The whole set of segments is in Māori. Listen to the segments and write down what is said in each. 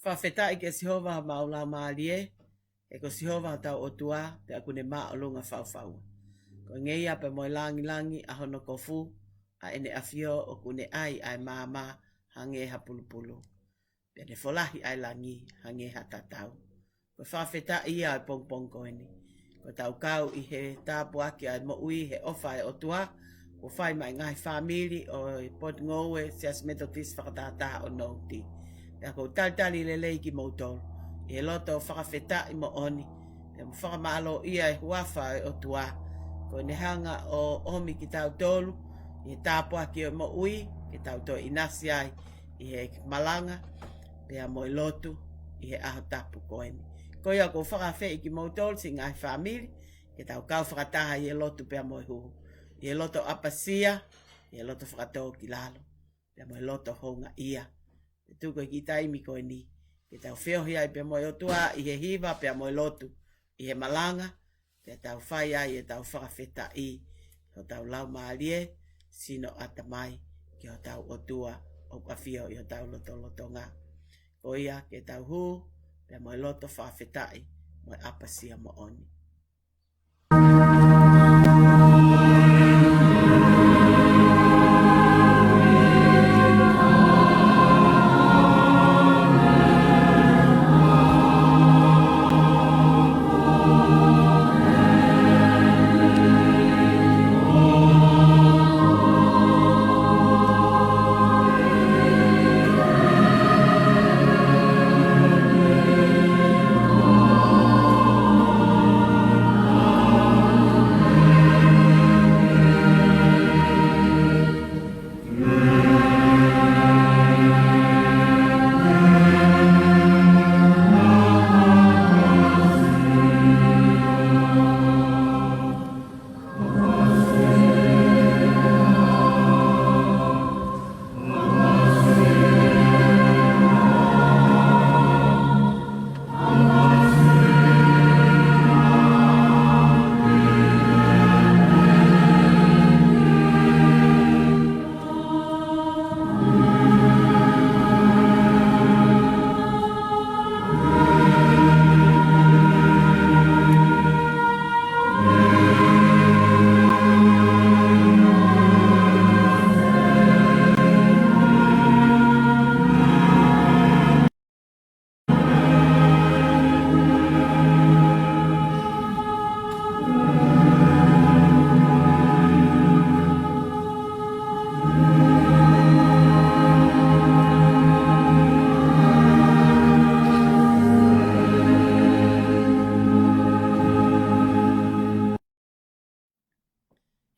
Whawhetai ke Sihova maula maalie, e ko Sihova tau o tua, te aku ne maa o lunga whauwhau. Ko ngeia pe moi langi a hono kofu, a ene awhio o kune ai mama hange ha pulupulu. Pe ne folahi ai langi hange ha tatau. Ko whawhetai ia e pongpong ko eni. Ko tau kau i he tāpu aki ai mo ui he ofa e o tua, ko whai mai ngai whamiri o Port Ngowe, Sias Methodist whakatata o Nauti. Pea ko talitali lelei ki mautol. E loto whakawhetai mo oni. Pea mo whakamalo ia e huafa e o tua. Ko ne hanga o omi ki tau tolu. I tāpu aki o mo ui. Ki tau to inasi ai. I he malanga. Pea mo i lotu. I he aho tapu ko eni. Ko ia ko whakawhei ki mautol si ngai whamiri. Ki tau kau whakataha i e lotu pea mo i huhu. I e loto apasia. I e loto whakatau ki lalo. Pea mo i loto honga ia. E tuko i ki taimi ko ni. Ke tau whiohi ai pe mo i otua i he hiva pe mo i lotu. I he malanga. Pe tau whai ai e tau whakawheta i. Ho tau lau maalie. Sino atamai. Ki ho tau otua. O kawhio i ho tau loto ngā. Ko ia ke tau hu. Pe mo i loto whakawheta i. Mo i apasia mo oni.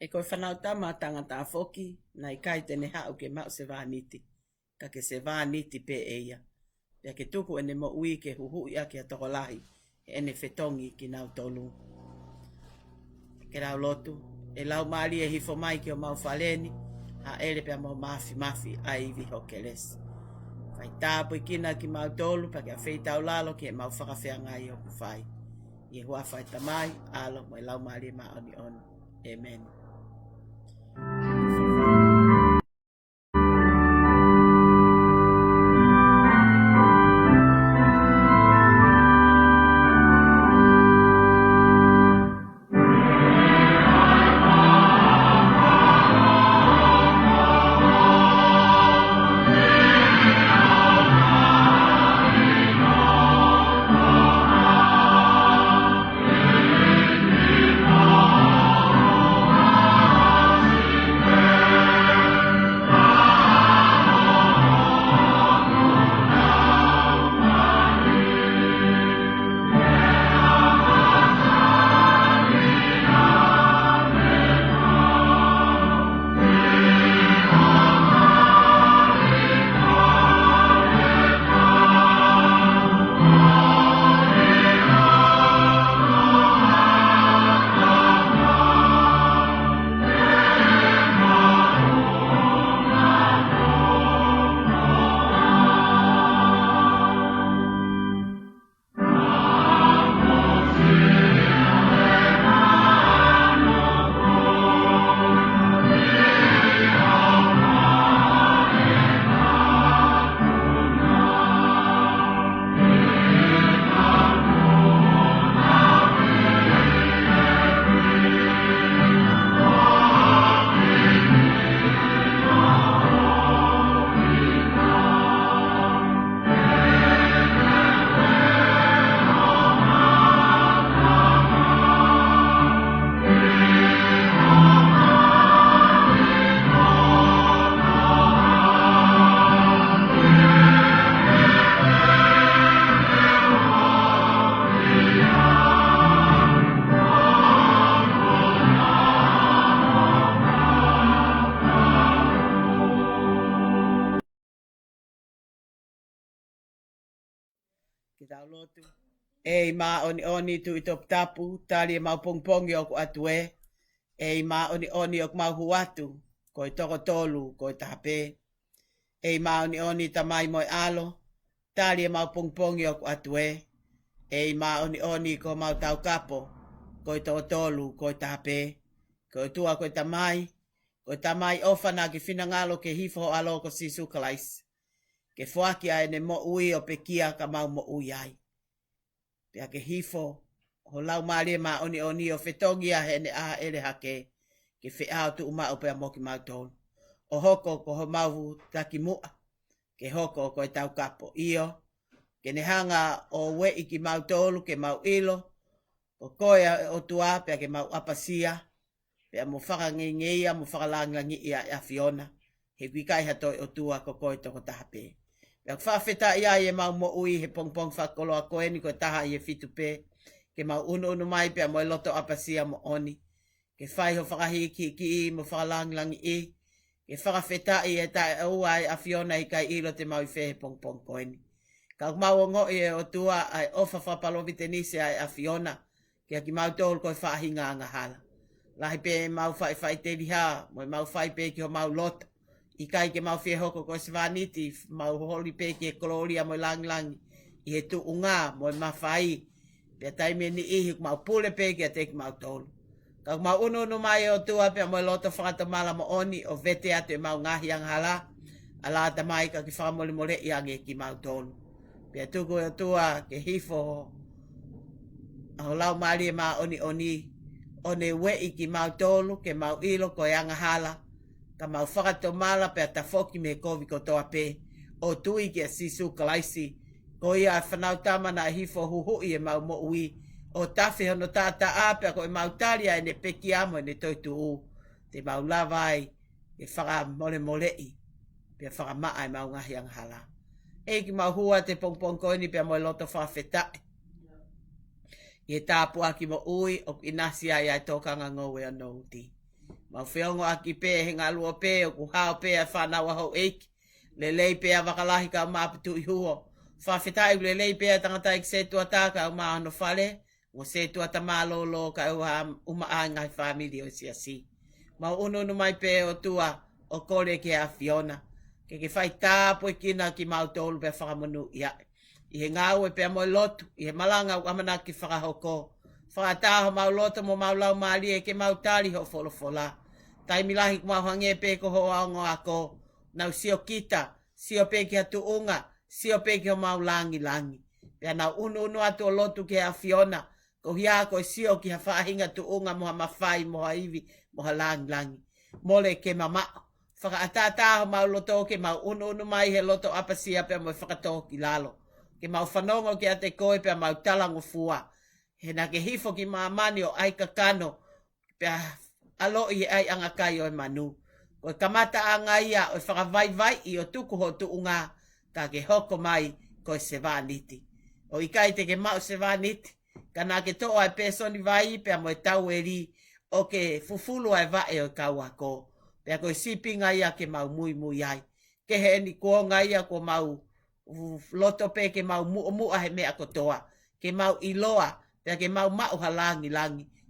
E koe whanau tama tangata foki, na i kai tene hau ke mau se vāniti. Ka ke se vāniti pe eia. Pea ke tuku ene mo ui ke huhu ia ke atoko lahi, ene whetongi ki nau tolu. Ke rau lotu, e lau maari e hifo mai ke o mau whaleni, ha ere pea mau mafi a iwi hoke lesi. Whai tāpui kina ki mau tolu, pa ke a wheitau lalo ke mau whakawhea ngai o kuwhai. I hua whai tamai, alo mai lau maari e maoni ono. Amen. Ke tau lotu. E ma oni tu i top tapu, tali e mau pongpongi o ku atu e. E ma oni o ku mau huatu, ko i toko tolu, ko i tahape. E ma oni tamai moi alo, tali e mau pongpongi o ku atu e. E ma oni ko mau tau kapo, ko i toko tolu, ko i tahape. Ko i tua ko i tamai ofana ki fina ngalo ke hifo alo ko sisu kalais. Ke fuaki ai ne mo ui o pekia ka mau mo ui ai. Pea ke hifo, ho lau maari ma oni o fetongi a hene a ele hake, ke fe au tu uma o pea moki mau tolu. O hoko ko ho mau taki mua, ke hoko ko e tau kapo io, ke ne hanga o we iki mau tolu, ke mau ilo, ko koe o tua pea ke mau apasia, pea mo whaka ngeia, mo whaka langi ia a Fiona, he kuikai hatoi o tua ko koe toko tahape. Pea whawheta ia e mau mo ui he pongpong whakolo a koe ni ko taha i e fitu pe, ke mau unu mai pea mo e loto apasia mo oni, ke whai ho whakahiki ki i mo whakalangi i, ke whakawheta i e tae au ai a Fiona i kai ilo te mau i whehe pongpong koe ni. Ka mau o ngoi e o tua ai ofa whapalovi tenise ai a Fiona, ke a ki mau tolu koe whahinga anga hala. Lahi pe mau whai te liha, mo mau whai pe ki ho mau loto, i kai ke mau whea hoko ko Svaniti, mau holi pe ki e koloria mo langi, i he tu unga mo ma whai, pia taime ni ihi mau pule pe ki a te ki mau tolu. Ka mau unu mai o tua pia mo loto whakatamala mo oni o vete atu e mau ngahi ang hala, ala ta mai ka ki whakamole mole i ange ki mau tolu. Pia tuku o tua ke hifo ho lau maari e ma oni, o ne we i ki mau tolu, ke mau ilo ko e anga hala, ka mau whakatomala pia ta foki me kovi ko toa pe, o tui ki a sisu kalaisi, ko ia whanau tamana hifo huhui e mau mo ui, o tawhi hono tata apea ko e mau talia e ne peki amo e ne toitu u, te mau lavai e whaka mole i, pia whaka maa e mau ngahi ang hala. E ki mau hua te pongpong koini pia mo e loto whawhetae. I e tāpu aki mo ui o inasi ai ai tōkanga ngowe anō uti. Mau whiongo aki pē he ngā lua pē o ku hao pē a whanau aho eiki. Le lei pē a wakalahi ka māpitu i huo. Whawhetai le lei pē a tangata ik se tua tāka o māhono whale. O se tua ta mālolo ka uma a ngai whamili o si asi. Mau unu mai pē o tua o kore ke a Fiona. Ke whai tāpu e kina ki mau tolu pē whakamunu ia. I he ngāu e pēr moi lotu, i he malanga u amana ki whakahoko. Whakatāho mau loto mo mau lau maali e ke mau tāli ho wholofola. Tai milahi ku mau hange pē ko ho aongo ako. Nau sio kita, sio pē ki hatu unga, sio pē ki ho mau langi. Pēr nau unu atu o lotu ke a Fiona. Ko hia ko sio ki ha whaahinga tu unga moha mawhai, moha iwi, moha langi. Mole ke mamao. Whakaatātāho mau loto ke mau unu mai he loto apasia pēr moi whakatō ki lalo. Ke mau whanongo ki a te koe pia mau talango fua. He na ke hifo ki maamani o ai kakano pia alo i ai angakai o e manu. Ko kamata anga ia o whakavai i o tuku ho tu unga ka ke hoko mai ko e Sevaniti. O ikai te ke mau Sevaniti ka na ke toa e pesoni vai pia mo e tau e ri o ke fufulu ai vae o kau ako. Pia ko e sipinga ia ke mau mui ai. Ke he ni kuonga ia ko mau loto pe ke mau mua he mea kotoa. Ke mau iloa, pia ke mau halangi.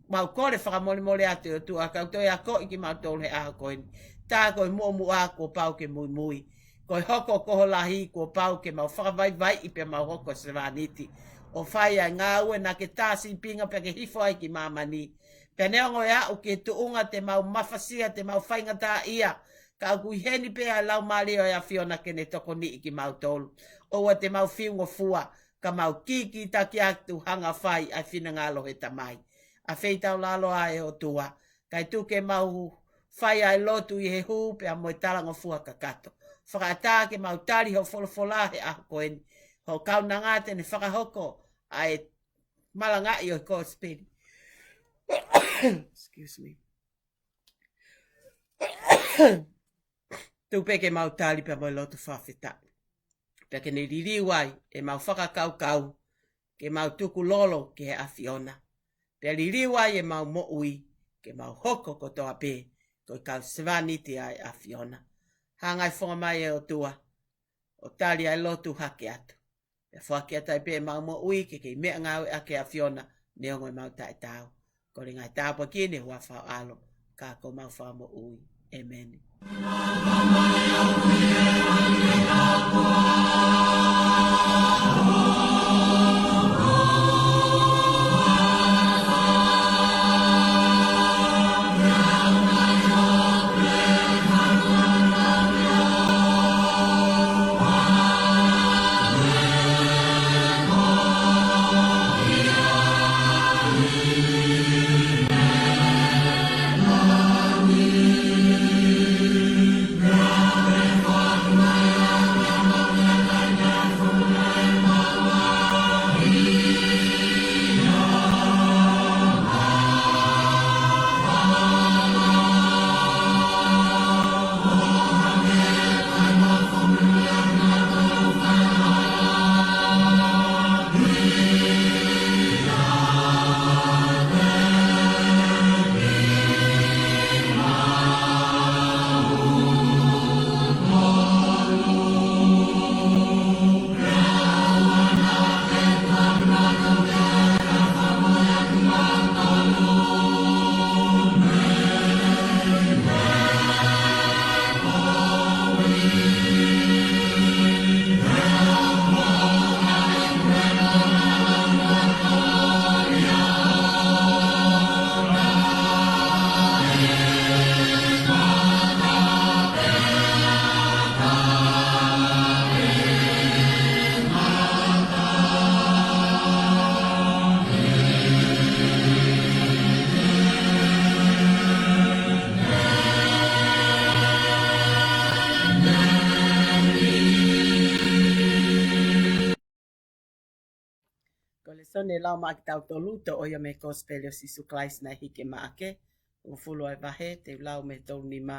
Mau kore whakamole atu o tua, kau toi a ko i ki mau tolu he aha koini. Tā koe mua ko pau ke mui. Koe hoko koho lahi ko pau ke mau whakavai i pia mau hoko Sevaniti. O whai ai ngā ue na ke tāsi pinga pia ke hifo ai ki mamani. Pia neongo e au ke tuunga te mau mafasia, te mau whainga tā ia. Ka kui heni pe a lau mali o a Fiona ke ne toko ni i ki mau tolu. Oua te mau whiungo fua, ka mau kiki taki atu hanga whai a whina ngalo he tamai. A wheitau lalo ai o tua, kai tuke mau whai ai lotu i he hu pe a moe talango fua ka kato. Whakaata ke mau tari ho wholofola he a koeni. Ho kauna ngate ne whakahoko ai malanga i o ko spedi. Excuse me. Tupe ke mau tali pe mo lotu whawheta. Pe ke ne ririwai e mau whakakau, ke mau tuku lolo ke he a Fiona. Pe ririwai e mau moui, ke mau hoko ko toa pe, ko kau Sevaniti ai a Fiona. Hangai whonga mai e o tua, o tali ai lotu hake atu. E whakia tai pe mau mo ui ke mea ngau a ke a Fiona ne ongo mau tai tau. Ko le ngai tāpa ki ne hua whao alo ka ko mau whao mo ui. Amen. Sone lau ma ki tau tolu to oia me kospelio sisu klais na hike ma ake. Ngufulu ai vahe te lau me tolu ni ma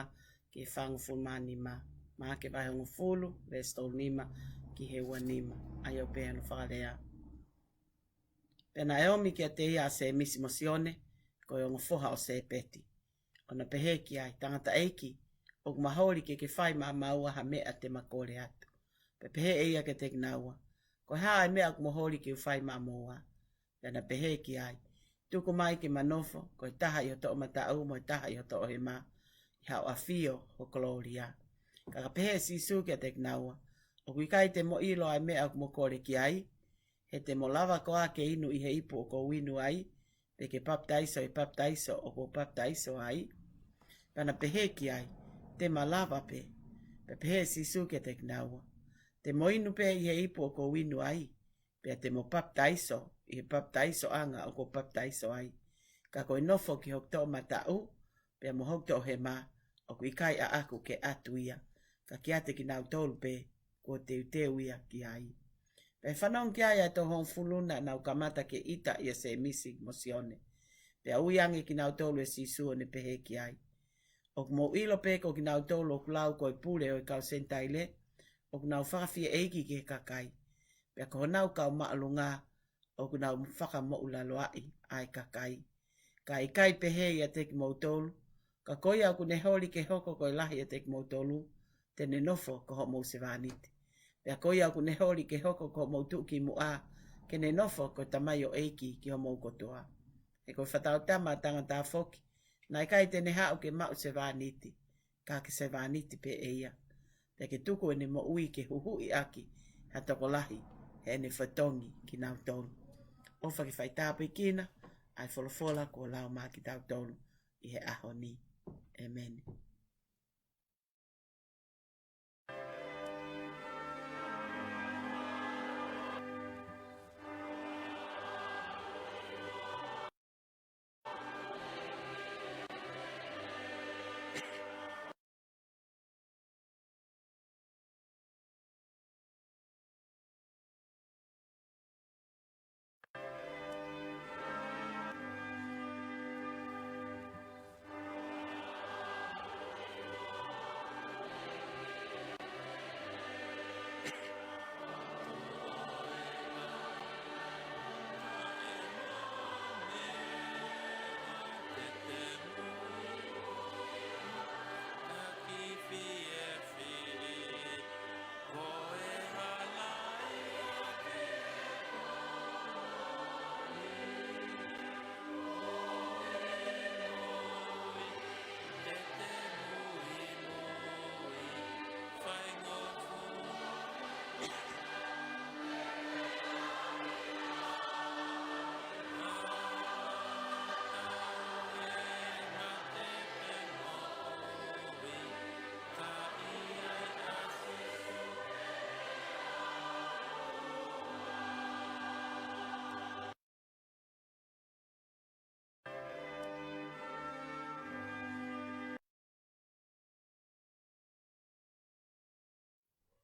ki whangu fulma ni ma. Ma ake vahe ngufulu le stolu ni ma ki hewa ni ma. Ayo pe anu whakalea. Pena e omi ki a te ia se misi mosione ko e ngufuha o se peti. Ona pehe ki ai tangata eiki o kumahori ke whai ma maua ha mea te makore atu. Pe pehe eia ke te kinaua. Ko hae mea kumahori ki whai ma moa. Pena pehe ki ai. Tuku mai ki manofo, ko i taha i o to o mata au, mo i taha i o to o he ma, i hao a fio o gloria. Kaka pehe si su ki a te kinaua, o kui kai te mo ilo ai mea kumo kore ki ai, he te mo lava ko ake inu i he ipu o ko winu ai, pe ke paptaiso i paptaiso o ko paptaiso ai. Pena pehe ki ai, te ma lava pe pehe si su ki a te kinaua. Te mo inu pe i he ipu o ko winu ai, pe te mo paptaiso, i paptaiso anga o ko paptaiso ai. Ka koe nofo ki hokto o matau, pe mo hokto o he ma, o kui kai a aku ke atu ia. Ka ki ate ki nau tolu pe, ko te uteu ia ki ai. Pe whanong ki ai ato hong fuluna nau kamata ke ita ia se misi mosione. Pe a uiangi ki nau tolu e sisu o ne pehe ki ai. O mo ilo pe ko ki nau tolu o kulau ko i pule o i kau sentaile, o ku nau whakawhia eiki ke kakai. Pe a ko nau kau maalunga, o ku nau mwhaka mo ulaloai ai kakai. Ka i kai pehe i a te ki mautolu, ka koi au ku ne hori ke hoko ko i lahi a te ki mautolu, te ne nofo ko ho mou se vāniti. Pe a koi au ku ne hori ke hoko ko mautu ki mua, ke ne nofo ko tamai o eiki ki ho mou kotoa. E ko whatau tama tangata foki, na i kai te ne hao ke mau se vāniti, ka ke se vāniti pe e ia. Te ke tuku e ne mo ui ke huhui aki, ha toko lahi, he ne whatongi ki nau tolu. Ofa ki whai tāpui kina, ai wholofola ko lau mā ki tau tolu i he aho ni. Amen.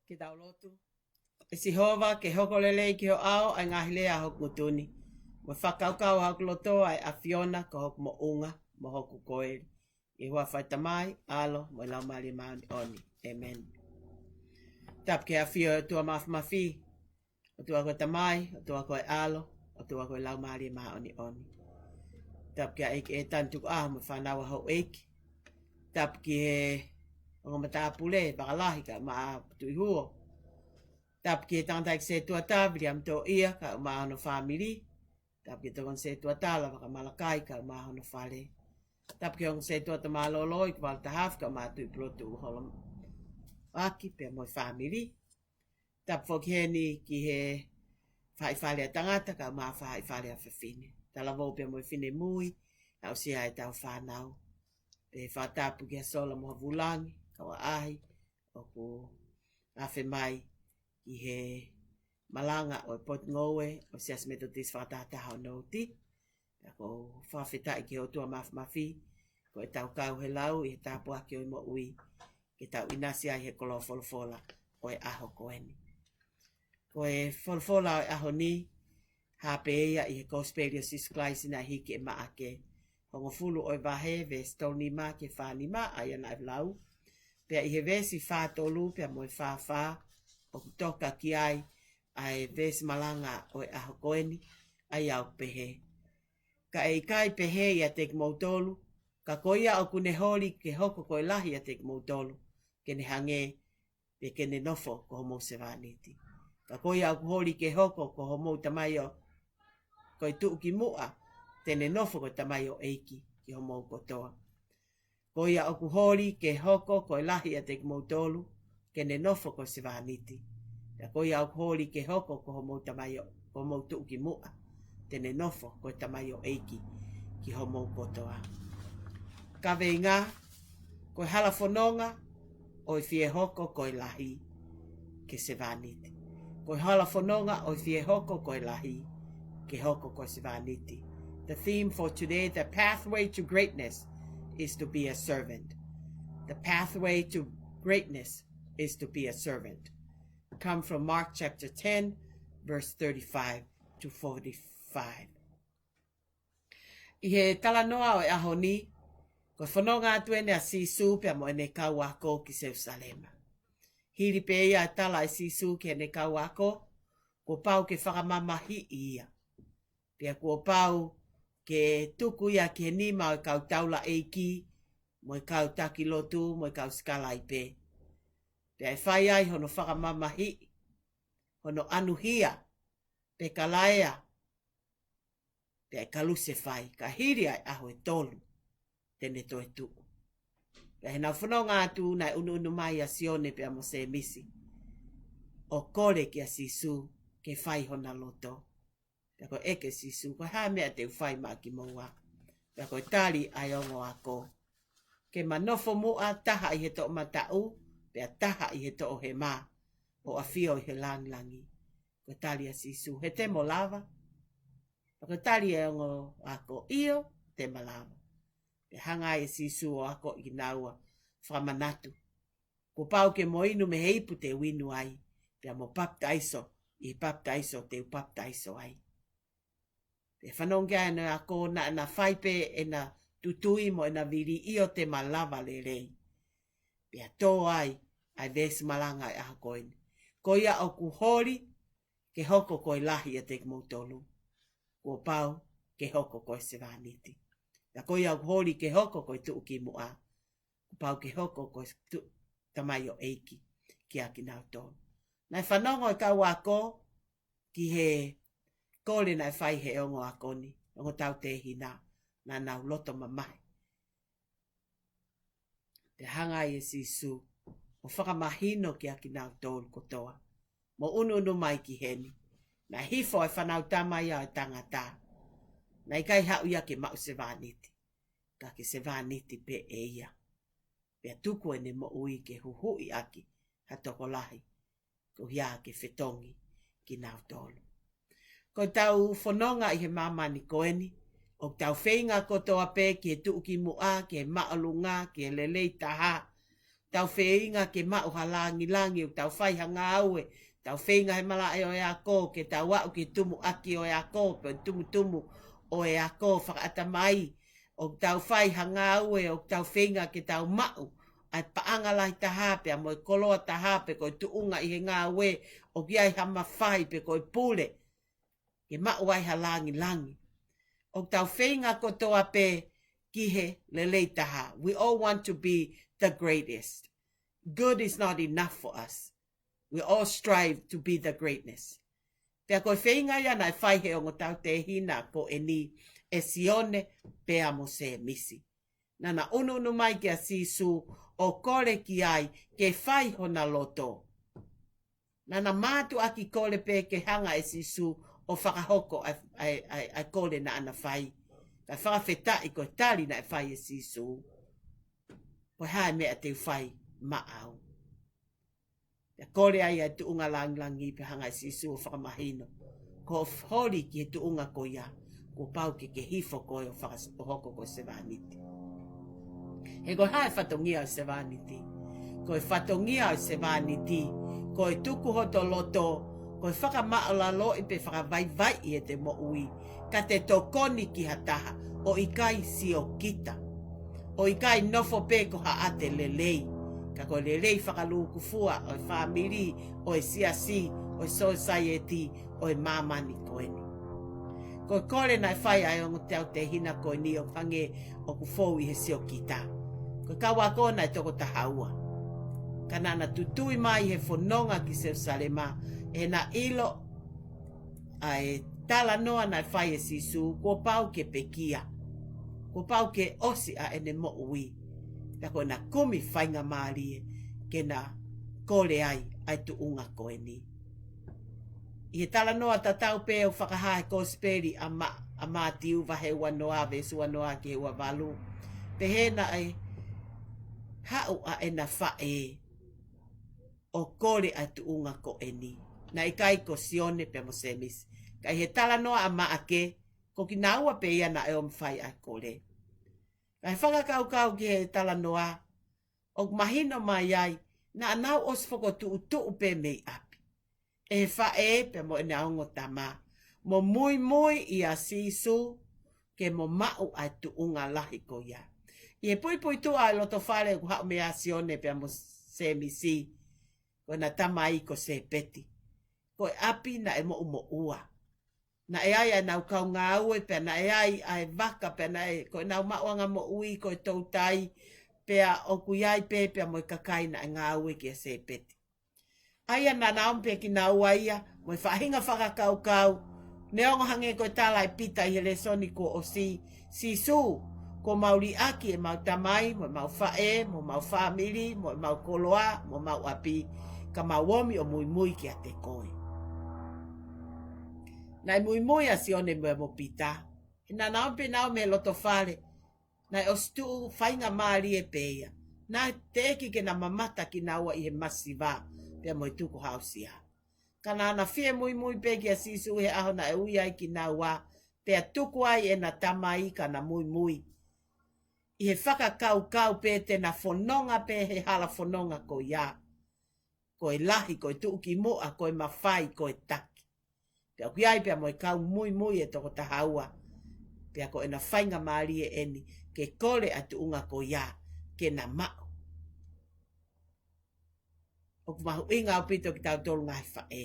Ki tau lotu. E si hova ke hoko lele ki ho ao ai ngahi lea hoku tuni. Mo whakaukau hoku loto ai a Fiona ko hoku mo unga mo hoku koeri. I hua whaitamai, alo, mo lau mali mauni oni. Amen. Tap ke a Fio tua mafi. O tua koe tamai, o tua koe alo, o tua koe lau mali mauni oni. Tap ke a eke e tantuk mo whanawa hau eke. Tap ki he o mata pule bakalahi ka ma tui huo. Tap ki tangata se tua tabri am to ia ka ma no family. Tap ki tongon se tua tala ka malakai ka ma no fale. Tap ki on se tua ta malolo ik val ta haf ka ma tui protu holom. Aki pe mo family. Tap fo ni ki he fai fale tangata ka ma fai fale fefine. Tala vo pe mo fine mui au si ai tau whanau. Pe whatapu ki a sola mo vulangi kawa ahi o ku awhi mai i he malanga o pot ngowe o sias metotis whatataha o nouti. Ko whawhitai ki o tua mafi ko e tau kau he lau i he tapu aki o i mo ui ke tau inasi ai he kolo folofola o e aho koeni. Ko e folofola o e aho ni hape eia i he kospeliosis klaisina hiki e maake. Hongo fulu o vahe ve stoni ma ke whanima ai ana lau. Pea i he vesi whātolu pea mo e whawha o kutoka ki ai vesi malanga o e aho koeni ai au pehe. Ka e kai pehe i a tek mautolu, ka koia o kune holi ke hoko koe lahi a tek mautolu, ke ne hange pe ke ne nofo ko homo se vaniti. Ka koia o holi ke hoko ko homo tamai o koe tuu ki mua, tene nofo ko tamai o eiki ki homo kotoa. Koia o kuhori ke hoko koe lahi a tek mautolu, ke ne nofo ko se vaniti. Ka koia o kuhori ke hoko ko homo tamai o homo tuu ki mua, tene nofo ko tamai o eiki ki homo kotoa. Ka veinga, koe halafononga o i fie hoko koe lahi ke se vaniti. Koe halafononga o i fie hoko koe lahi ke hoko koe se vaniti. The theme for today, the pathway to greatness, is to be a servant. The pathway to greatness is to be a servant. Come from Mark chapter 10, verse 35 to 45. I he talanoa o e aho ni, ko whanonga atu ene a Sisu pia mo ene kau ako ki Jerusalema. Hiri pe ia tala e Sisu ki ene kau ako, ko pau ke whakamamahi ia. Pia ko pau ke tuku ia ke ni ma o kau taula eiki, mo kau taki lotu, mo kau skala i pe. Pia e whai ai hono whakamamahi, hono anuhia, pe kalaea, pia e kaluse whai, ka hiri ai aho e tolu, tene to e tuku. Pia he nau whanonga atu nai unu mai a Sione pia mo se misi. O kore ki a Sisu ke whai hona loto. Pia ko eke Sisu, ko haa mea te whai maa ki moua. Pia ko tali ai ongo ako. Ke manofo mua taha i he to matau, pia taha i he to he maa, o a fio i he langi. Ko tali a Sisu, he te mo lava. Pia ko tali ai ongo ako, iyo te malava. Pia hanga e Sisu o ako i naua, whamanatu. Ko pau ke moinu me heipu te winu ai, pia mo baptaiso, i baptaiso te baptaiso ai. Te whanongia ena ako na whaipe e na tutui mo e na viri io te malava le rei. Pia tō ai vesi malanga e aha koini. Ko ia o kuhori ke hoko koe lahi a te kmautolu. Ko pau ke hoko koe se vaniti. Pia ko ia o kuhori ke hoko koe tuu ki mua. Ko pau ke hoko koe tamai o eiki ki a ki nau tōnu. Nai whanongo e kau ako ki he kore nai whai he ongo a koni, ongo tau te hina, na nau loto mamahi. Te hanga i e Sisu, o whakamahino ki aki nau tōru kotoa, mo unu mai ki heni, na hifo e whanau tamai a tangata, na i kai hau ia ke mau se vaniti, ka ke se vaniti pe e ia, pe tuku ene mo ui ke huhui aki, hatoko lahi, ko hia ke whetongi ki nau tōru. Ko tau whanonga i he mamani koeni, o tau whainga kotoa pe ki e tuu ki mua, ki e maalunga, ki e lelei taha, tau wheinga ke mau halangi langi o tau whai hanga aue, tau wheinga he mala e o ea ko, ke tau wau ke tumu aki o ea ko, pe tumu o ea ko whakaata mai, o tau whai hanga aue, o tau wheinga ke tau mau, ai paanga lai taha pe a moe koloa taha pe koe tuunga i he ngā we, o ki ai hama whai pe koe pule, ke mau ai halangi langi. O tau wheinga ko toa pe ki he le leitaha. We all want to be the greatest. Good is not enough for us. We all strive to be the greatness. Pea koe wheinga ia nai whai he o ngā tau te hina ko e ni e sione pe a mo se misi. Nana unu mai ki a sisu o kore ki ai ke whai hona loto. Nana mātu aki kore pe ke hanga e sisu o whakahoko ai kore na ana whai. Ka whakawheta i koe tari na e whai e sisu. Koe hae mea te whai maau. Ka kore ai tu unga langi pe hanga e sisu o whakamahino. Ko hori ki he tu unga ko ia. Ko pau ke hifo koe o whakahoko koe se vaniti. He koe hae whatongia o se vaniti. Koe whatongia o se vaniti. Koe tuku hoto loto. Koe whakamaa la lo i pe whakavai i e te mo ui. Ka te tokoni ki hataha. O ikai si o kita. O ikai nofo pe ko haate lelei. Ka koe lelei whakalu kufua o e whamiri, o e siasi, o e society, o e mamani koeni. Koe kore nai whai ai o te au te hina koe ni o pange o kufou i he si o kita. Koe kawa kona e toko tahaua. Ka nana tutui mai he whanonga ki Jerusalema, e na ilo a e tala noa nai whai e sisu, ko pau ke pekia. Ko pau ke osi a ene mo ui. Ka koe na kumi whainga maari ke na kore ai tu unga koe ni. I he tala noa tatau pe o whakahae ko speri a mātiu wahe ua noa vesu a noa ke ua walu. Pe he na ai hau a ena whae o kore ai tu unga koe ni. Na ikai ko sione pe mo semis. Ka he tala noa a maake ko ki naua pe ia na e o mwhai ai kore. Kai whakakau ki he tala noa, o mahino mai ai, na anau os whako tu pe mei api. E he whae pe mo ene aongo tama, mo mui i a sisu, ke mo mau ai tu unga lahi ko ia. I he pui tu ai loto whare ku hao mea sione pe mo se misi, ko na tama i ko se peti. Ko e api na e mo ua. Na e ai nau kau ngā ue, pe na e ai waka, pe na e koe nau mauanga mo ui, koe tautai, pea o kuiai pe, pea mo i kakai na e ngā ue ki a se peti. Aia na naum pe ki nā ua ia, mo i whahinga whakakau, ne ongo hange koe tala e pita i he lesoni ko o si su, ko mauri aki e mau tamai, mo mau whae, mo mau whamiri, mo mau koloa, mo mau api, ka mau womi o mui ki a te koe. Nai mui a sione mo pita. Na nao pe nao me loto whare. Nai o stu whainga maari e peia. Nai te eki ke na mamata ki naua i he masiva. Pea mo i tuku hausia. Ka na fie mui pe ki a sisu he aho na e ui ai ki naua. Pea tuku ai e na tamai ka na mui. I he whakakau pe te na whanonga pe he hala whanonga ko ia. Ko e lahi, ko e tuki moa, ko e mawhai, ko e taki. Pea kuiai pea mo e kau mui e toko tahaua. Pea ko e na whainga maari e eni. Ke kore atu unga ko ia. Ke na mao. O kumahu inga o pito ki tau tolu ngai whae.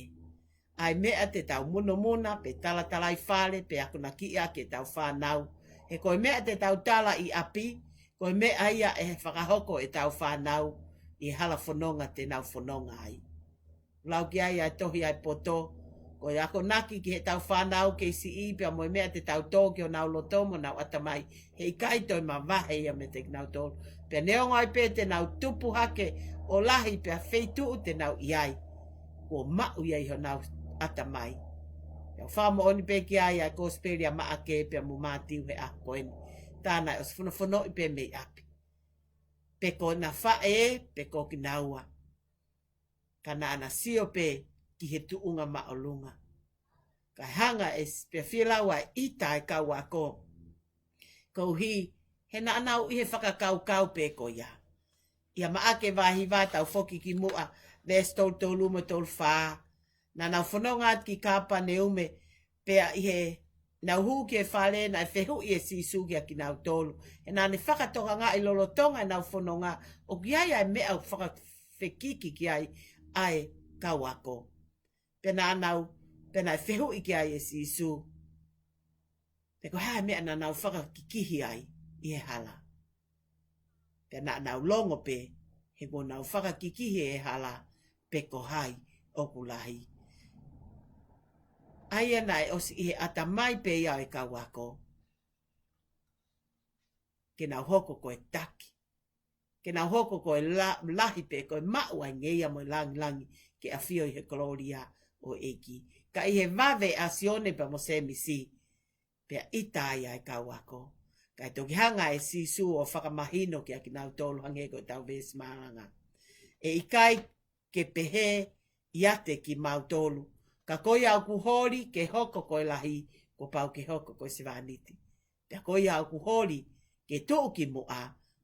Ai mea te tau muna pe tala i whare. Pe aku na kia ke tau whanau. He koe mea te tau tala i api. Koe mea ia e whakahoko e tau whanau. I hala whanonga te nau whanonga ai. Lau ki ai tohi ai poto. Ko e ako naki ki he tau whanau ke si i pia mo mea te tau tō ki o nau loto mo nau atamai. He i kaitoi ma wahe ia me te nau tō. Pia neonga ai pe te nau tupu hake o lahi pia feitu te nau iai. Ko mau iai ho nau atamai. Pia whamo oni pe ki ai a ko speria maa ke pia mu mātiu he a koeni. Tāna e os whono i pe mei api. Pe ko na whae pe ko ki naua. Kana ana sio pe ki he tuunga maolunga. Ka hanga e pe whilaua i tae kau ako. Kou hi, he na anau i he whakakau pe ko ia. ia maake vahi va tau foki ki mua ves tolu mo tol fa na na fononga ki kapa ne ume pea ihe na hu ke fale na fehu i si su ki na tolu e na ne whakatoka ngā i lolo tonga na fononga o ki ai me au whakawhekiki ki ai kawako pena nau pena fehu i ki ai si su pe ko ha me na na whakakikihi ai i he hala pena nau longo pe he ko nau whakakikihi e hala pe ko hai o kulahi ai nai o si ata mai pe ia e kawako ke na hoko ko e taki ke na hoko ko e lahi pe ko e maua ngeia mo langi ke afio i he gloria o eki ka i he vave asione pa mo se misi pe ita ia e kawako ka e toki hanga e sisu o whakamahino ki a ki nau tolu hange ko tau ves maanga e ikai ke pehe iate ki mautolu ka koia au kuhori ke hoko koe lahi ko pau ke hoko koe se vaniti. Pea koia au kuhori ke tuu ki mua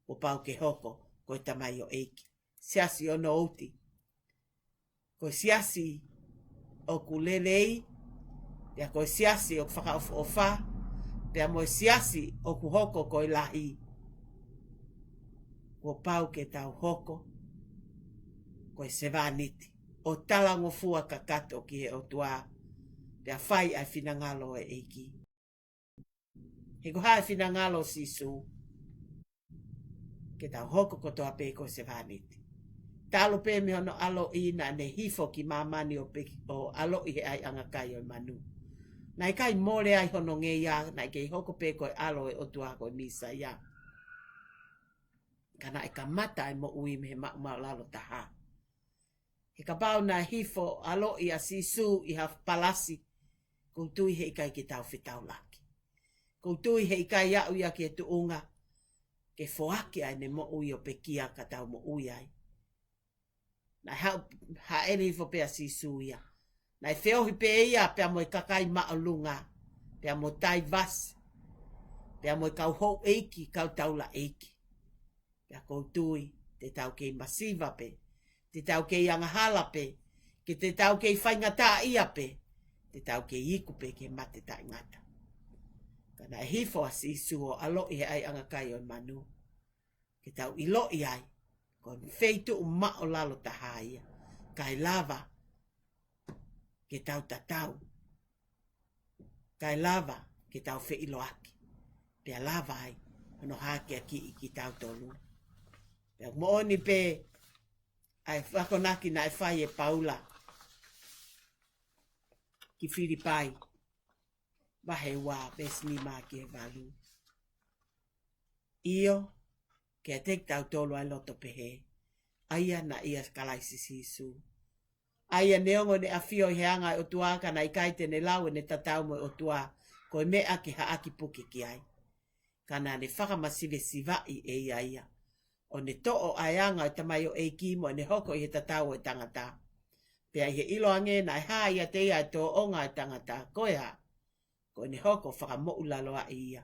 ko pau ke hoko koe tamai o eiki. Siasi o no uti. Koe siasi o kulelei. Pea koe siasi o whakaofu o wha. Pea moe siasi o kuhoko koe lahi. Ko pau ke tau hoko koe se vaniti. O talango fua ka kato ki he o tua. Pea whai ai finangalo e eiki. He ko hae finangalo sisu. Ke tau hoko kotoa pe ko se vaniti. Talo pe me hono alo ina ne hifo ki mamani o alo i he ai angakai o manu. Nai kai mole ai hono nge ia. Nai kei hoko pe ko alo e o tua ko misa ia. Kana e ka mata e mo ui me he maumau lalo taha. He ka pau na hifo alo i a sisu i ha palasi. Koutui he ikai ki tau whitau laki. Koutui he ikai au ia ki e tuunga. Ke foaki ai ne mo ui o pekia ka tau mo ui ai. Na ha ere hifo pe a sisu ia. Na e whiohi pe ia pea mo i kakai maolunga. Pea mo tai vas. Pea mo i kau hou eiki, kau taula eiki. Pea koutui te tau kei masiva pe. Te tau kei angahala pe. Ke te tau kei whaingata ia pe. Te tau kei iku pe ke mate ta ingata. Kana e hifo a sisu o alo i ai angakai o manu. Ke tau ilo i ai. Ko feitu o mao lalo taha ia. Kai lava. Ke tau tatau. Kai lava. Ke tau fe ilo aki. Pea lava ai. Ano hake aki i ki tau tolu. Pea mooni pe. Ai whakonaki na e whai e paula. Ki Filipai. Wahe wā besni mā ki e walu. Io. Ke a tek tau tolu ai loto pehe. Aia na ia skalaisi sisu. Aia neongo ne awhio i heanga o tuaka na ikai te ne lau ne tatau mo o tua. Ko mea ki haaki puki ki ai. Kana ne whakamasive sivai e ia. O ne to'o aianga o tamai o eiki mo ne hoko i he tatau o tangata. Pea i he ilo ange na haa ia te ia tō onga o tangata. Koe ha. Ko ne hoko whakamo'u laloa i ia.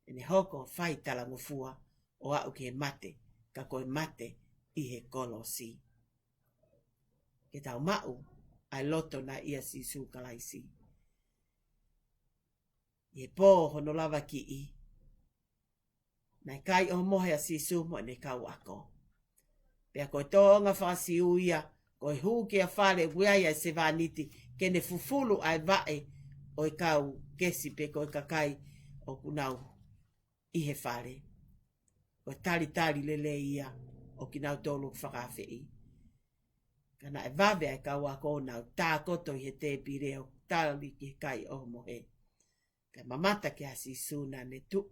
E ne hoko whai talangufua o au ke mate. Ka koe mate i he kolosi. Ke tau mau ai loto na ia sisu kalaisi. I pō hono lava ki i. Nai kai o mohe a sisu mo ne kau ako. Pea koe tōnga whasi uia, koe hū ke a whare wiai ai se vaniti, ke ne fufulu ai vae o i kau kesi pe koe kakai o kunau i he whare. Koe tari lele ia o kinau tōlu whakawhi. Kana e vave ai kau ako nau tā koto i he te pireo, tali ki kai o mohe. Pea mamata ki a sisu na ne tu.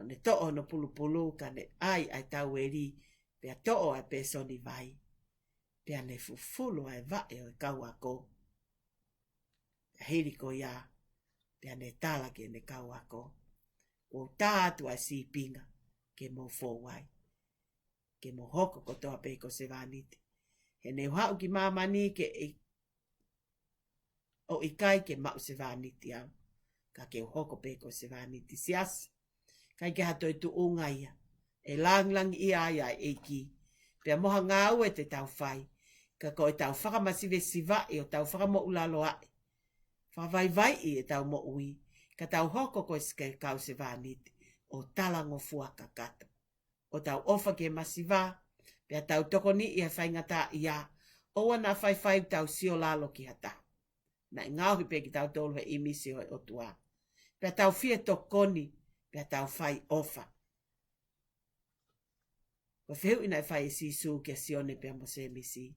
Ne to'o no pulu ka ne ai tau e ri. Pea to'o ai pesoni vai. Pea ne fufulu ai vae o i kau ako. Pea hiri ko ia. Pea ne tala ke ne kau ako. O tātu ai si pinga. Ke mo fōwai. Ke mo hoko kotoa pe ko se vaniti. He ne uhau ki mamani ke o ikai ke mau se vaniti au. Ka ke hoko pe ko se vaniti siasi. Kai ke hato i tu unga ia. E lang ia e ki. Pea moha ngā ue te tau whai. Ka ko e tau whakamasive siva e o tau whakamo ulalo ae. Whawai i e tau mo ui. Ka tau hoko ko e kau se vāniti. O talango fuaka kata. O tau ofa ke masiva. Pea tau toko ni i a whaingata ia. Oa na whai tau sio lalo ki hata. Na ngauhi pe ki tau tolu he imisi o tua. Pea tau fie tokoni. Pea tau whai ofa. Ko whiu ina whai si su ke sione pea mo se misi.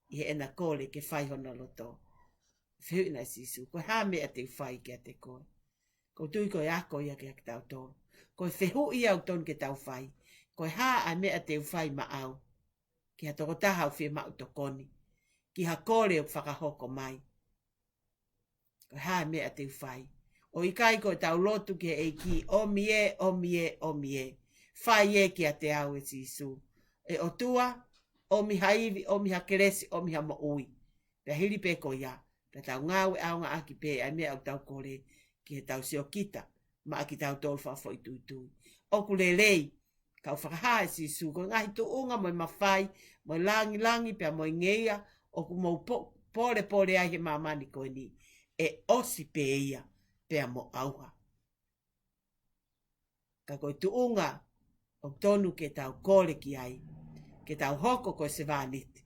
I he ena kole ke whai hona loto. Whiu ina si su. Ko ha mea te whai ke te koe. Ko tui ko ako ia ke tau tolu. Ko whiu ia au ton ke tau whai. Ko ha a mea te whai ma au. Ki ha toko taha u whiu mau tokoni. Ki ha kore o whakahoko mai. Ko ha mea te whai. O i kai ko tau lotu ke e ki o mie. Whai e ki a te au e sisu. E o tua, o mi haivi, o mi hakeresi, o mi ha mo ui. Pea hiri pe ko ia. Pea tau ngāwe au ngā aki pe a mea au tau kore ki he tau seo kita. Ma aki tau tolu whafo i tui. O kule lei, kau whakaha e sisu. Ko ngahi tu unga mo i mawhai, mo i langi, pea mo i ngeia, o ku mo pore ai he mamani koe ni. E osi pe ia, pea mo auha. Ka koe tu unga, o tonu ke tau kore ki ai, ke tau hoko koe se vāniti.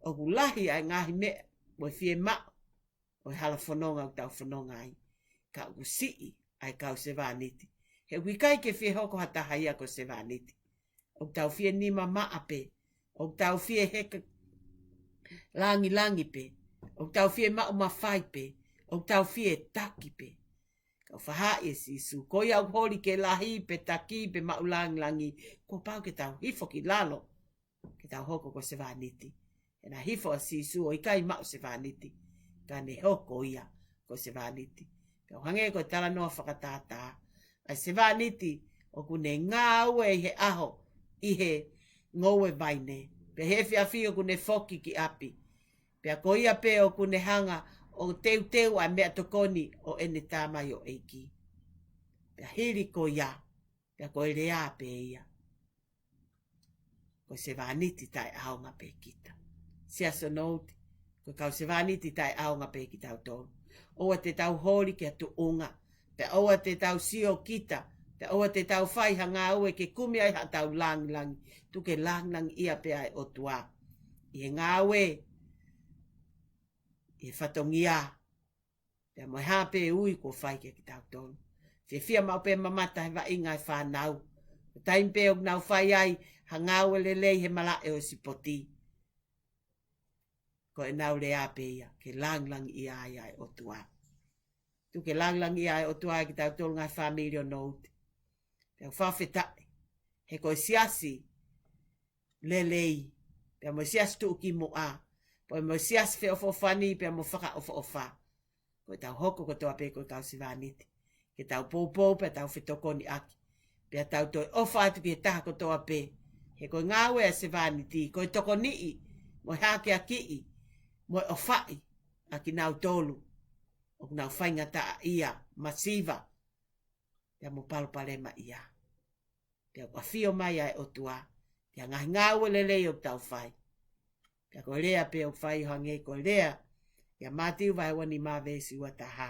O ku lahi ai ngahi mea, mo i fie mao, o i hala whanonga o tau whanonga ai. Ka ku sii ai kau se vāniti. He wikai ke fie hoko hata haia ko se vāniti. O tau fie nima maa pe, o tau fie heka langi pe, o tau fie mao mawhai pe, o tau fie taki pe. Kau whaha e sisu, ko iau hori ke lahi pe taki pe mau langi, ko pau ke tau hifo ki lalo, ke tau hoko ko se vāniti. E na hifo a sisu o ikai mau se vāniti, ka ne hoko ia ko se vāniti. Kau hange ko tala noa whakatata, ai se vāniti o kune ngā ue i he aho, i he ngowe vaine, pe he whiawhi o kune foki ki api, pe a ko ia pe o kune hanga, o teu a mea tokoni o ene tāmai o eiki. Pea hiri ko ia, pea ko e rea pe ia. Ko se vāniti tai aonga pe kita. Sia sonouti, ko kau se vāniti tai aonga pe kita au tonu. Oa te tau hori ke atu unga, pea oa te tau sio kita, pea oa te tau whai hanga ue ke kumi ai ha tau langi, tuke langi ia pe ai o tua. I he ngā ue, e whatongia. Pea moi hape ui ko whai ke ki tau tonu. Te fia mau pe mamata he wa inga e whanau. Taim pe o nau whai ai, ha ngau e lelei he mala e o sipoti. Ko e nau le ape ia, ke lang ia ai o tua. Tu ke lang ia ai o tua ki tau tonu ngai whamiri o nout. Pea whawhetai, he ko siasi lelei. Pea mo siasi tu ki mo a. Poi mo sias fe ofo fani pe mo whaka ofo ofa. Ko tau hoko ko toa pe ko tau si vāniti. Ke tau pōpō pe tau whetokoni aki. Pe tau toi ofa atu ki he taha ko toa pe. He ko ngāwe a se vāniti. Ko tokoni i. Mo hake a ki i. Mo ofai. Aki nau tolu. O nau whainga taa ia. Masiva. Pe mo palopalema ia. Pe a whio mai ai o tua. Pe a ngāwe lelei o tau whai. Pea ko lea pe o whai hange ko lea. Ia mātiu vai wani mā vesi ua taha.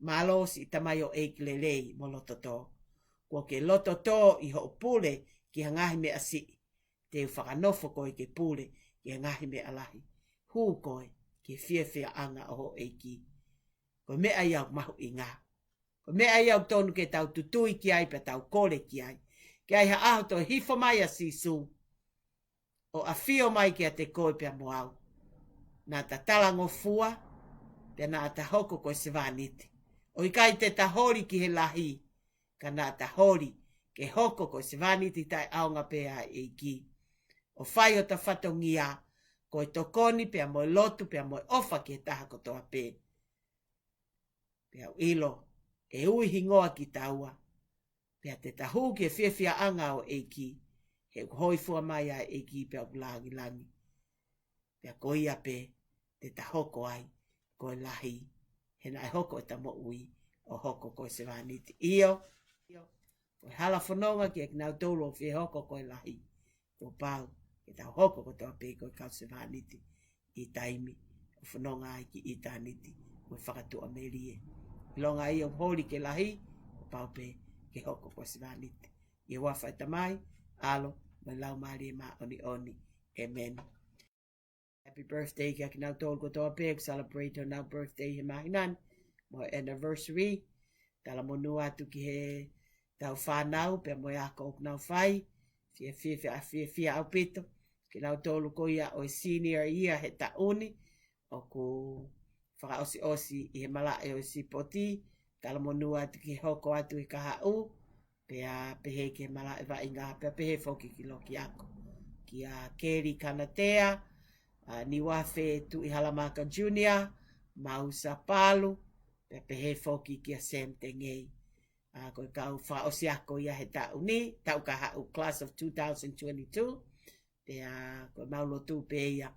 Mā losi i tamai o eik lelei mo lototo. Ko ke lototo i ho pule ki hangahi me asi. Te whakanofo koe ke pule ki hangahi me alahi. Hū koe ke whiawhia anga o ho eiki. Ko mea iau mahu i ngā. Ko mea iau tonu ke tau tutui ki ai pe tau kore ki ai. Ki ai ha aho to hifo mai a sisu. O a whio mai ki a te koe pia mo au. Nā ta talango fua, pia nā ta hoko koe se vāniti. O i kai te tahori ki he lahi, ka nā tahori ke hoko koe se vāniti tai aonga pia e ki. O whai o ta whatongia, koe tokoni pia mo lotu pia mo ofa ki he taha kotoa pe. Pia ilo, e ui hingoa ki taua, pia te tahu ki e whiawhia anga o e ki. He hoi fua mai a e ki pia langi. Pia koia pe, te ta hoko ai, koe lahi. He nai hoko e ta mo ui, o hoko koe se vāniti. Io, Koe hala whanonga ki e kinau tolu o whi hoko koe lahi. Ko pau, ke tau hoko ko toa pe koe kau se whaniti i taimi. O whanonga ai ki i tāniti, koe whakatua me rie. Longa i o hori ke lahi, ko pau pe ke hoko koe se whaniti. I wawhai tamai, alo, mai lau maari ma oni oni. Amen. Happy birthday ki a kinau tolu ko toa pe, celebrate her now birthday he mahinan. Mo anniversary. Tala monua atu ki he tau whanau, pe mo ako ok nau whai. Fia au pito. Ki nau tolu ko ia o senior year he tauni. O ku whaka osi osi i he malae o si poti. Tala monua atu ki hoko atu i kahau. Pea pehe ke malae wa inga. Pea pehe foki ki loki ako. Ki a Keri Kanatea. Ni wafe tu i Halamaka Junior. Mausa Palu. Pea pehe foki ki a Sam Tengei. Koe kau wha o siako ia he tau ni, tau ka hau class of 2022. Pea koe maulo tu pe ia,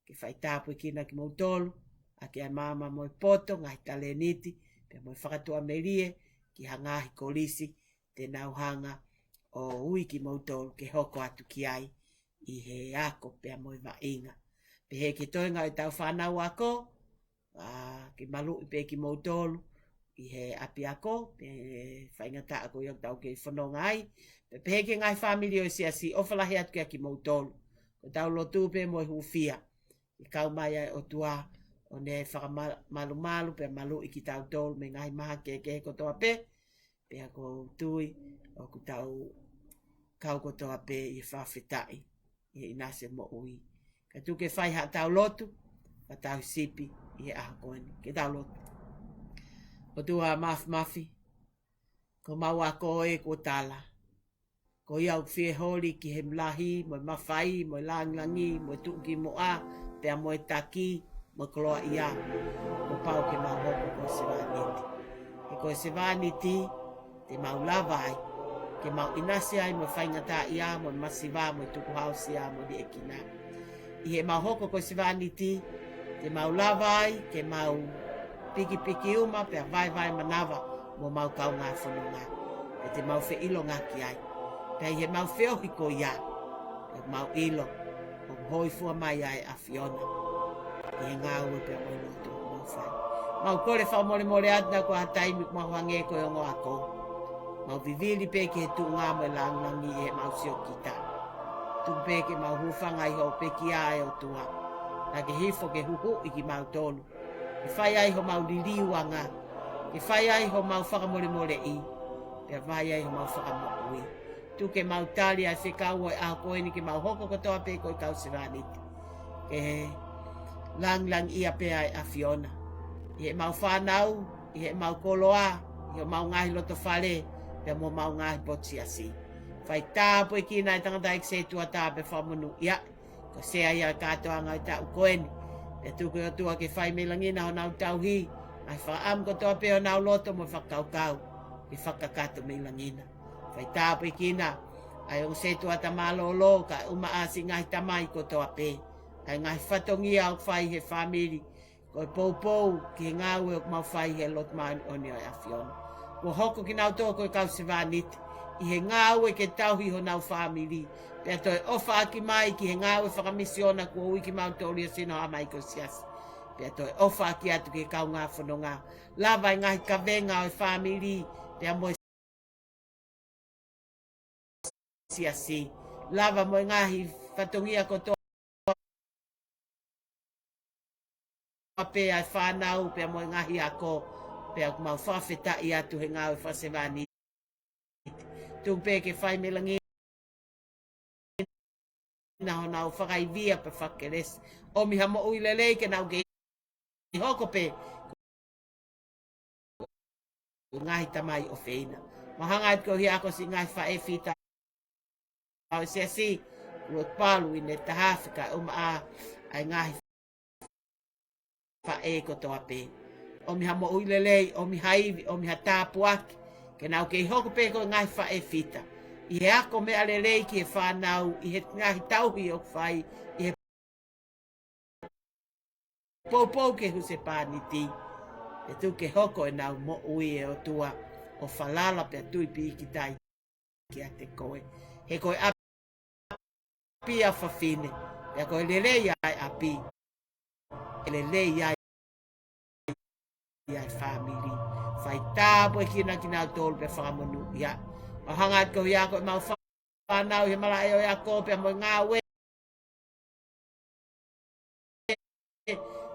ke whai tāpui kina ki mautolu, a ke ai mama moi poto, ngai tale niti, pea moi whakatua merie, ki hangahi kolisi, te nau hanga o ui ki mautolu, ke hoko atu ki ai, i he ako pea moi wa inga. Pe he ke toinga i tau whanau ako, ke malu i pe ki mautolu, i he api ako, pe whaingata ako i o tau ke whanonga ai, pe peke ngai family o si asi, o whalahi atu kia ki mautolu, o tau lotu pe mo i hufia, i kau mai ai o tua, o ne whaka malu malu, pe malu i ki tau tolu, me ngai maha ke kotoa pe, pe ako tui, o ku tau kau kotoa pe i whawhetai, i inase mo ui. Ka tu ke whai ha tau lotu, ka tau sipi, i he aha koeni, ke tau lotu. O tua mafi, ko maua ko e ko tala. Ko iau fie hori ki he mlahi, mo mawhai, mo langi, mo tuki mo a, pea mo taki, mo koloa ia, ko pau ke mau hoko ko se wāniti. E ko se wāniti, te mau lavai, ke mau inasi ai, mo whaingata ia, mo masiva, mo tuku hausi ia, mo di ekina. I he mau hoko ko se wāniti, te mau lavai, ke mau piki uma, pea vai manawa, mo mau kau ngā whanonga. E te mau whe ilo ngā ki ai. Pea i he mau wheohi ko ia, e mau ilo, o hoi fua mai ai a Fiona. I he ngā ue pea oi loto, mau whai. Mau kore whao mole atna ko a taimi kuma huange ko i ongo ako. Mau vivili pe ke he tu ngā mo e langangi e mau sio kita. Tu pe ke mau hufanga i ho pe ki a e o tua. Na ke hifo ke huhu i ki mau tolu. I whai ai ho mau liliuanga. I whai ai ho mau whakamole i. Pea whai ai ho mau whakamole. Tu ke mau tali ai whekau ai a koe ni ke mau hoko kotoa pe koe kau se rāniti. Ke he lang ia pe ai a Fiona. I he mau whanau, i he mau koloa, i he mau ngahi loto whale, pea mo mau ngahi potsi asi. Whai tāpo i kina i tangata ik se tua tā pe whamunu ia. Ko sea ia katoa ngai tau koeni. E tuku o tua ke whai me langina ho nau tauhi. Ai whaam ko toa pe o nau loto mo whakaukau. Ke whakakato me langina. Whai tāpo i kina. Ai o se tua ta malolo ka uma asi ngai tamai ko toa pe. Ai ngai whatongi au whai he whamiri. Ko poupou ki ngāue o mau whai he lot mai oni o a Fiona. Ko hoko ki nau tō koe kau se wāniti. I he ngāue ke tauhi ho nau whamiri. Pea toi ofa aki mai ki he ngāwe whakamisiona kua ui ki mautori o sino ha mai ko siasi. Pea toi ofa aki atu ki kau ngā whanonga. Lava i ngahi ka venga o whamiri. Pea mo siasi. Lava mo i ngahi whatongia ko toa. Pea i whanau. Pea mo i ngahi ako. Pea mau whawheta i atu he ngāwe whasewani. Tūpe ke whai melangi. Na ho nau whakai via pe whakeres. O mi hamo ui lelei ke nau ke hoko pe. Ngahi tamai o feina. Mahanga ko hi ako si ngahi whae fita. Au se si. Ruot palu i ne tahafika a. Ai ngahi whae ko toa pe. O mi hamo ui lelei. O mi haivi. O mi hatapuaki. Ke nau ke hoko pe ko ngahi whae fita. I he ako mea lelei ki e whanau, i he ngahi tauhi o whai, i he poupou ke huse pāniti. E tu ke hoko e nau mo ui e o tua o whalala pe tui pi ki tai. ki a te koe. He koe api a whawhine. Pea koe lele iai api. Lele iai family. Whai tāpo e kina kina tōlu pe whakamonu ia. O hangat ko ia koe mau whanau he mala e o ia ko pe mo ngā we.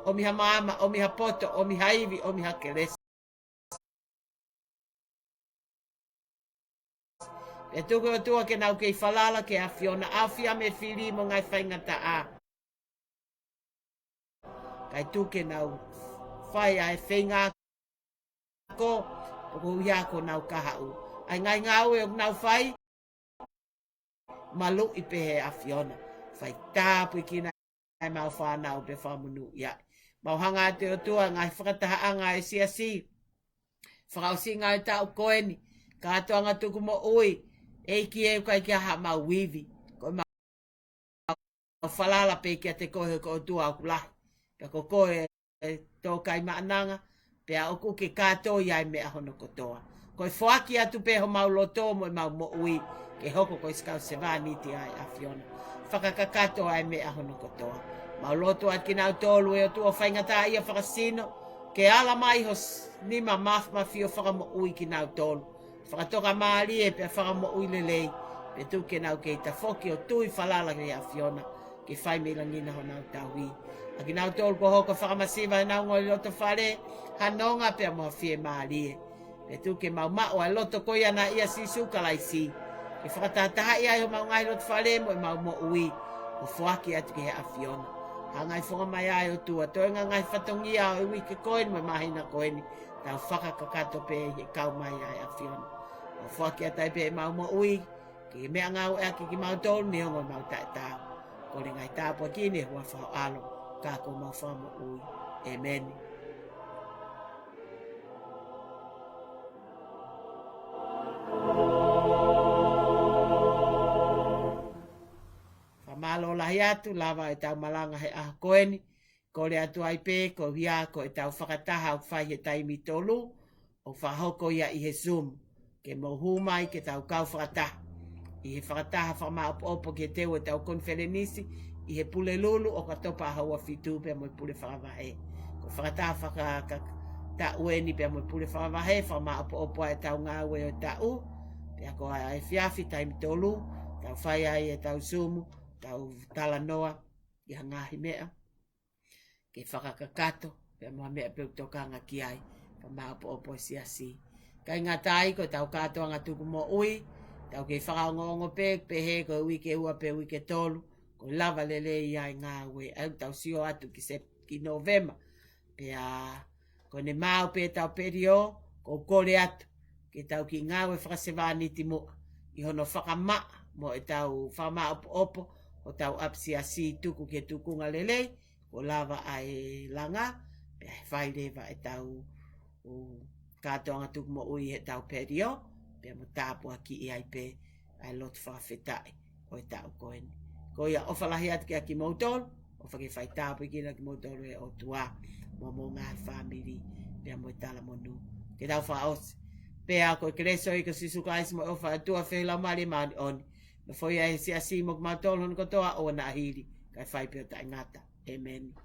O miha mama, o miha poto, o miha iwi, o miha kelesi. E tuku o tua ke nau kei whalala ke a Fiona. A fia me whiri mo ngai whaingata a. Kai tuke nau whai a e whainga ko. Poko uia ko nau kahau. Ai ngai ngau e o nau whai. Malu i pehe a Fiona. Whai tāpu i kina ai mau whanau pe whamunu ia. Mau hanga te o tua ngai whakataha anga e siasi. Whakausi ngai tau koeni. Ka atoanga tuku mo ui. Eiki e kai kia ha mau wivi. Ko mau whalala pe kia te kohe ko tua au kulahi. Pea ko koe tō kai maananga. Pea oku ke kato iai mea hono kotoa. Koe whaki atu pe ho mau loto mo mau mo ui. Ke hoko koe skau se vāniti ai a Fiona. Whakakakato ai mea hono kotoa. Mau loto at kinau tōlu e o tua whaingata ia whakasino. Ke ala mai hos nima mafio whakamo ui kinau tōlu. Whakatoka maari e pia whakamo ui lelei. Pe tu ke nau ke ita whoki o tui whalala ke a Fiona. Ke whai me langina ho nau tauhi. A ki nau tōlu ko hoko whakamasiva e nau ngoi loto whare. Hanonga pia mua fie maari e. Pe tu ke mau mao a loto koi ana ia sisu kalaisi. Ke whakatataha ia ho mau ngai loto whare mo e mau mo ui. O whaki atu ke he a Fiona. Ha ngai whonga mai ai o tua. Toenga ngai whatongi au e wiki koen mo mahina koeni. Tau whakakakato pe he kau mai ai a Fiona. O whaki atai pe mau mo ui. Ke mea ngau e ki mau tōlu ni hongo mau tae tau. Ko le ngai tāpua ki ne hua whao alo. Ka ko mau whamo ui. Amen. Malo lahi atu, lava e tau malanga he aha koeni. Ko le atu ai pe, ko hia ko e tau whakataha au whai he taimi tolu. O whahoko ia i he Zoom. Ke mohu mai ke tau kau whakataha. I he whakataha whama opo ke teo e tau konferenisi. I he pule lulu o katopa haua fitu pe mo pule whakavahe. Ko whakataha whakata ueni pe mo pule whakavahe. Whama opo e tau ngā ue o tau. Pe ako ai fiafi taimi tolu. Tau whai ai e tau Zoom. Tau tala noa, i hangahi mea. Ke whakakakato, pia mua mea peu tokanga ki ai, pa maapo opo siasi. Kai ngā tai, ko tau katoa ngā tuku mo ui, tau ke whakaongo pe he, ko ui ke ua pe ui ke tolu, ko lava lele i ai ngā ue, au tau sio atu ki Novema. Pia, ko ne mau pe tau perio, ko kore atu, ke tau ki ngā ue whakasewaniti mo, i hono whakamaa, mo e tau whama opo, o tau apsiasi tuku ke tukunga lelei, o lava ai langa, pe whai lewa e tau kātoanga tuku mo ui he tau perio, pe mo tāpua ki i ai pe ai lotu whawhetai o e tau koeni. Ko ia ofalahi atu ki a ki mautolu, o whake whai tāpu i kina ki mautolu e o tua, mo ngā whamiri, pe mo e tala monu, ke tau whaos. Pe a koe kreso i ka sisukaisi mo ofa atua whela mari maani oni. Na foi a ese assim mo matolo no kotoa o na hiri kai fai pe ta ngata. Amen.